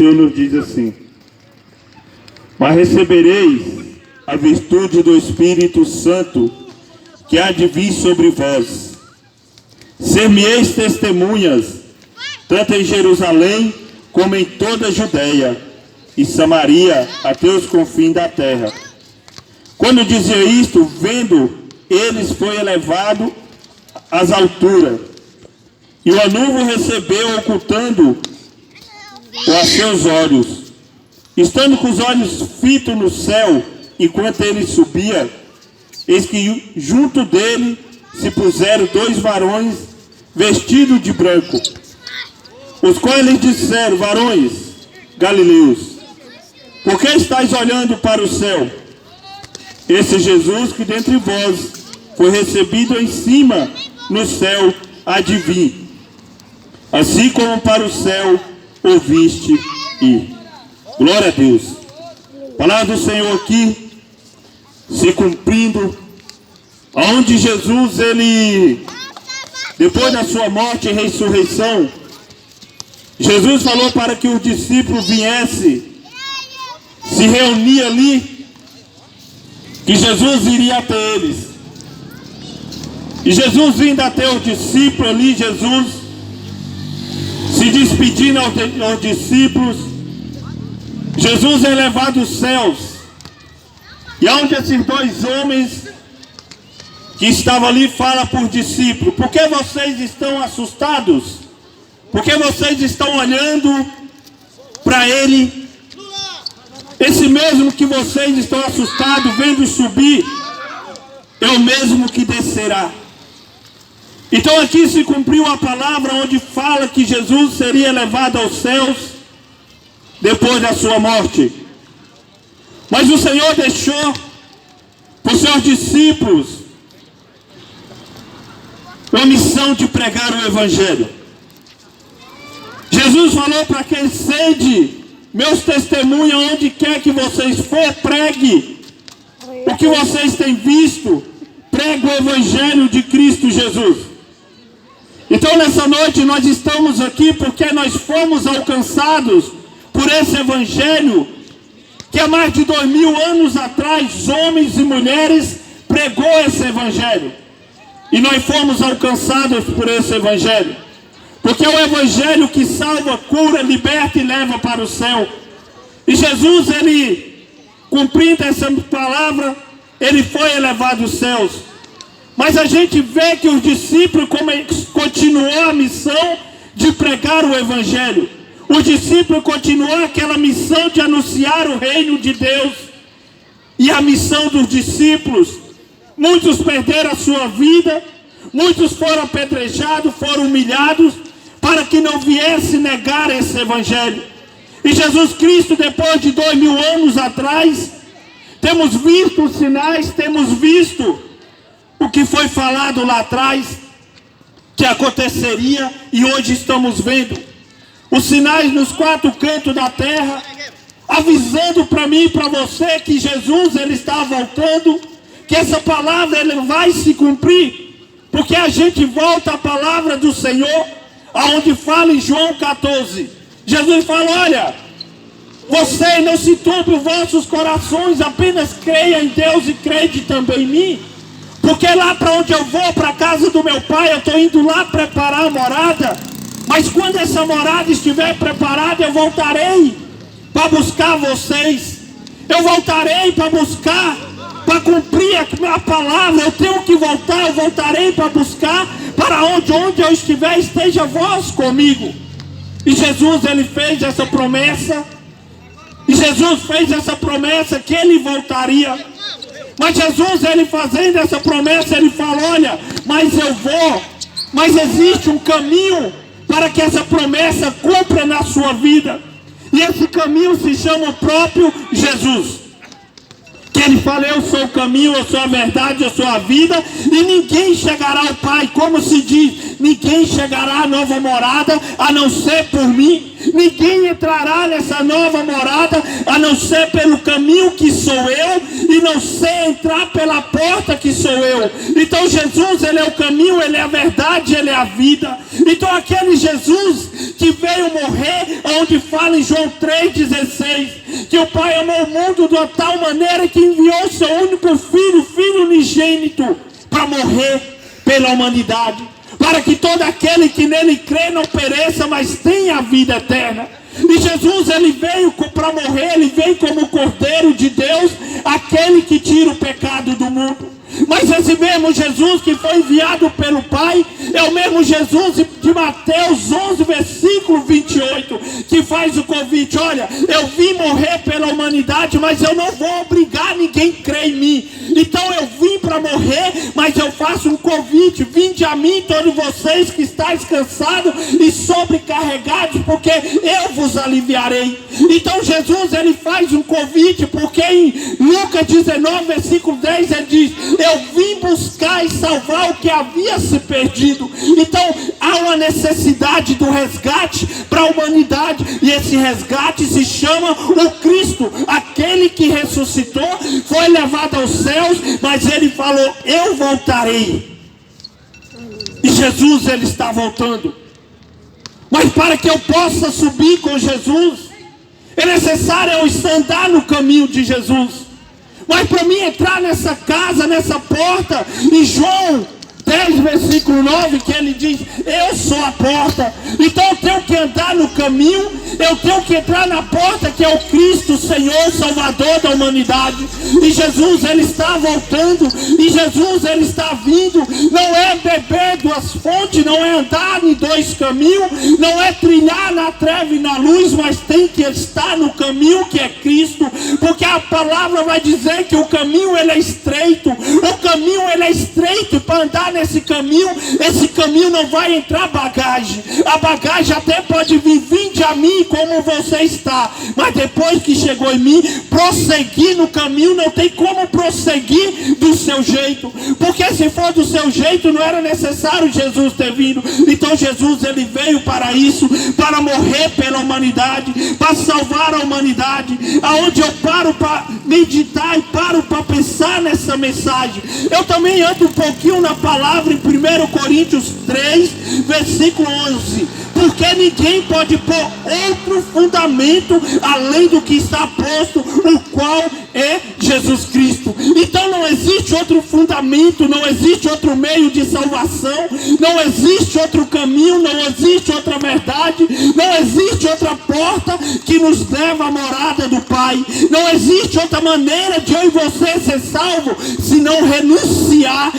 Senhor nos diz assim: mas recebereis a virtude do Espírito Santo, que há de vir sobre vós. Ser-me-eis testemunhas, tanto em Jerusalém, como em toda a Judeia e Samaria, até os confins da terra. Quando dizia isto, vendo eles, foi elevado às alturas, e o anuvo recebeu, ocultando-o a seus olhos. Estando com os olhos fitos no céu, enquanto ele subia, eis que junto dele se puseram 2 varões vestidos de branco, os quais lhes disseram: varões galileus, por que estáis olhando para o céu? Esse Jesus que dentre vós foi recebido em cima no céu há de vir, assim como para o céu ouviste ir. Glória a Deus. Palavra do Senhor aqui se cumprindo, onde Jesus, ele, depois da sua morte e ressurreição, Jesus falou para que os discípulos viessem se reunir ali, que Jesus iria até eles. E Jesus vindo até os discípulos ali, Jesus se despedindo aos discípulos, Jesus é levado aos céus. E onde esses 2 homens que estavam ali fala para os discípulos: por que vocês estão assustados? Por que vocês estão olhando para ele? Esse mesmo que vocês estão assustados vendo subir, é o mesmo que descerá. Então aqui se cumpriu a palavra onde fala que Jesus seria levado aos céus depois da sua morte. Mas o Senhor deixou para os seus discípulos uma missão de pregar o Evangelho. Jesus falou para quem: sede meus testemunhas onde quer que vocês for, pregue o que vocês têm visto, pregue o Evangelho de Cristo Jesus. Então nessa noite nós estamos aqui porque nós fomos alcançados por esse Evangelho que há mais de 2000 anos atrás, homens e mulheres pregou esse Evangelho. E nós fomos alcançados por esse Evangelho, porque é o Evangelho que salva, cura, liberta e leva para o céu. E Jesus, ele, cumprindo essa palavra, ele foi elevado aos céus. Mas a gente vê que os discípulos continuou a missão de pregar o Evangelho. Os discípulos continuaram aquela missão de anunciar o reino de Deus. E a missão dos discípulos, muitos perderam a sua vida, muitos foram apedrejados, foram humilhados, para que não viesse negar esse Evangelho. E Jesus Cristo, depois de 2000 anos atrás, temos visto os sinais, temos visto o que foi falado lá atrás, que aconteceria, e hoje estamos vendo os sinais nos 4 cantos da terra, avisando para mim e para você que Jesus, ele está voltando, que essa palavra ele vai se cumprir, porque a gente volta à palavra do Senhor, aonde fala em João 14, Jesus fala: olha, vocês não se turbem os vossos corações, apenas creia em Deus e crede também em mim, porque lá para onde eu vou, para a casa do meu pai, eu estou indo lá preparar a morada, mas quando essa morada estiver preparada, eu voltarei para buscar vocês, eu voltarei para buscar, para cumprir a palavra, eu tenho que voltar, eu voltarei para buscar, para onde eu estiver, esteja vós comigo. E Jesus, ele fez essa promessa, e Jesus fez essa promessa que ele voltaria. Mas Jesus, ele fazendo essa promessa, ele fala: olha, mas eu vou, mas existe um caminho para que essa promessa cumpra na sua vida. E esse caminho se chama o próprio Jesus. Que ele fala: eu sou o caminho, eu sou a verdade, eu sou a vida, e ninguém chegará ao Pai, como se diz, ninguém chegará à nova morada, a não ser por mim. Ninguém entrará nessa nova morada a não ser pelo caminho que sou eu, e não ser entrar pela porta que sou eu. Então Jesus, ele é o caminho, ele é a verdade, ele é a vida. Então aquele Jesus que veio morrer, onde fala em João 3,16, que o Pai amou o mundo de uma tal maneira que enviou o seu único filho, filho unigênito, para morrer pela humanidade, para que todo aquele que nele crê não pereça, mas tenha a vida eterna. E Jesus, ele veio para morrer, ele veio como o Cordeiro de Deus, aquele que tira o pecado do mundo. Mas esse mesmo Jesus que foi enviado pelo Pai é o mesmo Jesus de Mateus 11, versículo 28, que faz o convite: olha, eu vim morrer pela humanidade, mas eu não vou obrigar ninguém a crer em mim. Então eu vim para morrer, mas eu faço um convite: vinde a mim todos vocês que estáis cansados e sobrecarregados, porque eu vos aliviarei. Então Jesus, ele faz um convite, porque em Lucas 19, versículo 10, ele diz: eu vim buscar e salvar o que havia se perdido. Então há uma necessidade do resgate para a humanidade, e esse resgate se chama o Cristo, aquele que ressuscitou, foi levado aos céus, mas ele falou: eu voltarei. E Jesus, ele está voltando. Mas para que eu possa subir com Jesus, é necessário eu andar no caminho de Jesus. Mas para mim entrar nessa casa, nessa porta, em João 10, versículo 9, que ele diz: eu sou a porta. Então eu tenho que andar no caminho, eu tenho que entrar na porta, que é o Cristo, Senhor, Salvador da humanidade. E Jesus, ele está voltando, e Jesus, ele está vindo. Não é beber duas fontes, não é andar em dois caminhos, não é trilhar na treva e na luz, mas tem que estar no caminho que é Cristo, porque a palavra vai dizer que o caminho, ele é estreito. O caminho, ele é estreito, e para andar nesse caminho, esse caminho não vai entrar bagagem. A bagagem até pode vir: vinde a mim como você está, mas depois que chegou em mim, prosseguir no caminho, não tem como prosseguir do seu jeito, porque se for do seu jeito, não era necessário Jesus ter vindo. Então Jesus, ele veio para isso, para morrer pela humanidade, para salvar a humanidade. Aonde eu paro para meditar e paro para pensar nessa mensagem, eu também ando um pouquinho na palavra em 1 Coríntios 3, versículo 11, porque ninguém pode pôr outro fundamento além do que está posto, o qual é Jesus Cristo. Então não existe outro fundamento, não existe outro meio de salvação, não existe outro caminho, não existe outra verdade, não existe outra porta que nos leva à morada do Pai. Não existe outra maneira de eu e você ser salvo, se não renunciar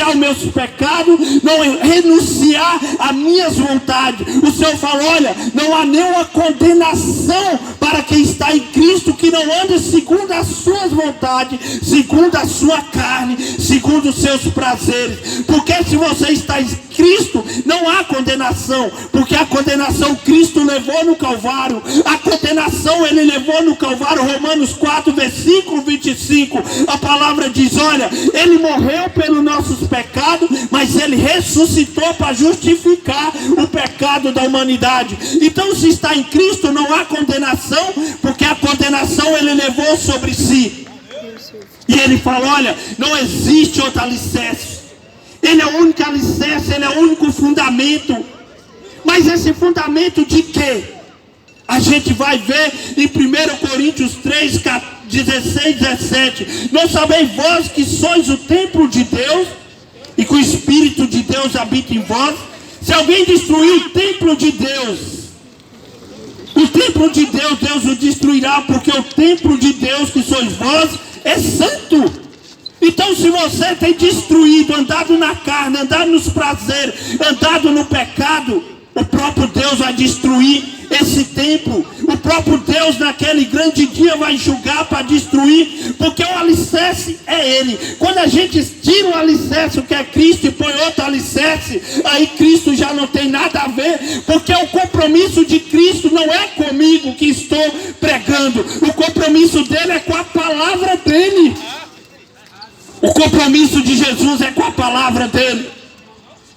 aos meus pecados, não renunciar às minhas vontades. O Senhor falou: olha, não há nenhuma condenação para quem está em Cristo, que não anda segundo as suas vontades, segundo a sua carne, segundo os seus prazeres. Porque se você está em Cristo, não há condenação, porque a condenação Cristo levou no Calvário. A condenação ele levou no Calvário. Romanos 4, versículo 25, a palavra diz: olha, ele morreu pelos nossos pecados, mas ele ressuscitou para justificar o pecado da humanidade. Então, se está em Cristo, não há condenação, porque a condenação ele levou sobre si. E ele fala: olha, não existe outro alicerce. Ele é o único alicerce, ele é o único fundamento. Mas esse fundamento de quê? A gente vai ver em 1 Coríntios 3, 16, 17. Não sabeis vós que sois o templo de Deus, e que o Espírito de Deus habita em vós? Se alguém destruir o templo de Deus, Deus o destruirá, porque o templo de Deus, que sois vós, é santo. Então, se você tem destruído, andado na carne, andado nos prazeres, andado no pecado, o próprio Deus vai destruir esse templo. O próprio Deus naquele grande dia vai julgar para destruir, porque o alicerce é Ele. Quando a gente tira o alicerce, que é Cristo, e põe outro alicerce, aí Cristo já não tem nada a ver, porque o compromisso de Cristo não é comigo que estou pregando, o compromisso dele é com a palavra dele. O compromisso de Jesus é com a palavra dele.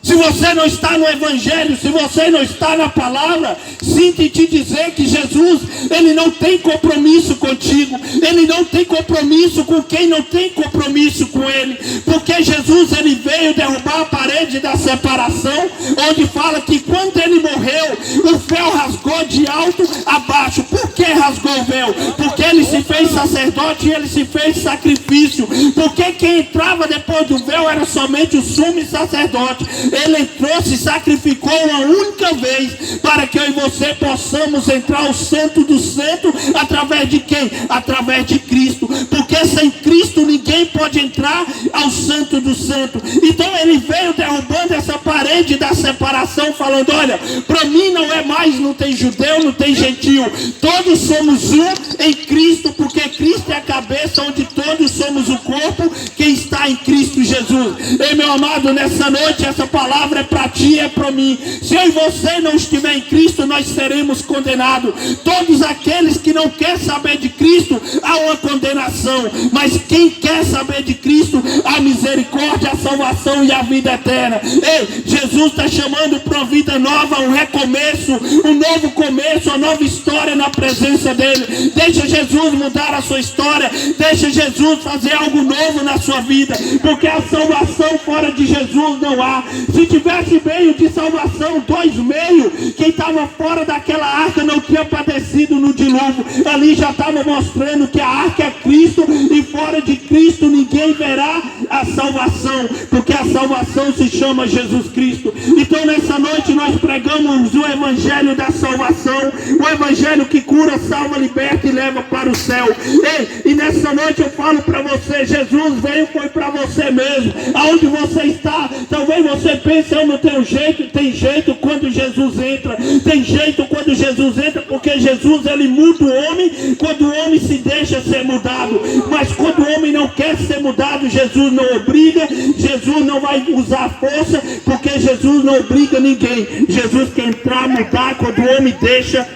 Se você não está no Evangelho, se você não está na palavra, sinto em te dizer que Jesus, Ele não tem compromisso contigo. Ele não tem compromisso com quem não tem compromisso com Ele. Porque Jesus, Ele veio derrubar a parede da separação, onde fala que quando Ele morreu, o véu rasgou de alto a baixo. Por que rasgou o véu? Porque Ele se fez sacerdote e Ele se fez sacrifício. Porque quem entrava depois do véu era somente o sumo sacerdote. Ele entrou, se sacrificou uma única vez para que eu e você possamos entrar ao Santo do Santo através de quem? Através de Cristo. Porque sem Cristo ninguém pode entrar ao Santo do Santo. Então Ele veio derrubando essa parede da separação, falando: olha, para mim não é mais, não tem judeu, não tem gentil. Todos somos um em Cristo, porque Cristo é a cabeça, onde todos somos o corpo que está em Cristo Jesus. Ei, meu amado, nessa noite essa palavra é para ti e é para mim. Se eu e você não estiver em Cristo, nós seremos condenados. Todos aqueles que não querem saber de Cristo, há uma condenação. Mas quem quer saber de Cristo, a misericórdia, a salvação e a vida eterna. Ei, Jesus está chamando para uma vida nova, um recomeço, um novo começo, uma nova história na presença dEle. Deixa Jesus mudar a sua história. Deixa Jesus fazer algo novo na sua vida. Porque a salvação fora de Jesus não há. Se tivesse meio de salvação, 2 meios, quem estava fora daquela arca não tinha padecido no dilúvio. Ali já estava mostrando que a arca é Cristo, e fora de Cristo ninguém verá a salvação, porque a salvação se chama Jesus Cristo. Então nessa noite nós pregamos o Evangelho da salvação, o Evangelho que cura, salva, liberta e leva para o céu. Ei, e nessa noite eu falo para você: Jesus veio, foi para você mesmo. Aonde você está, talvez você pense: eu não tenho jeito. Tem jeito quando Jesus entra. Tem jeito quando Jesus entra, porque Jesus, Ele muda o homem quando o homem se deixa ser mudado. Mas quando o homem não quer ser mudado, Jesus não obriga. Jesus não vai usar força, porque Jesus não obriga ninguém. Jesus quer entrar, mudar quando o homem deixa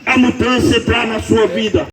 a mudança entrar na sua vida.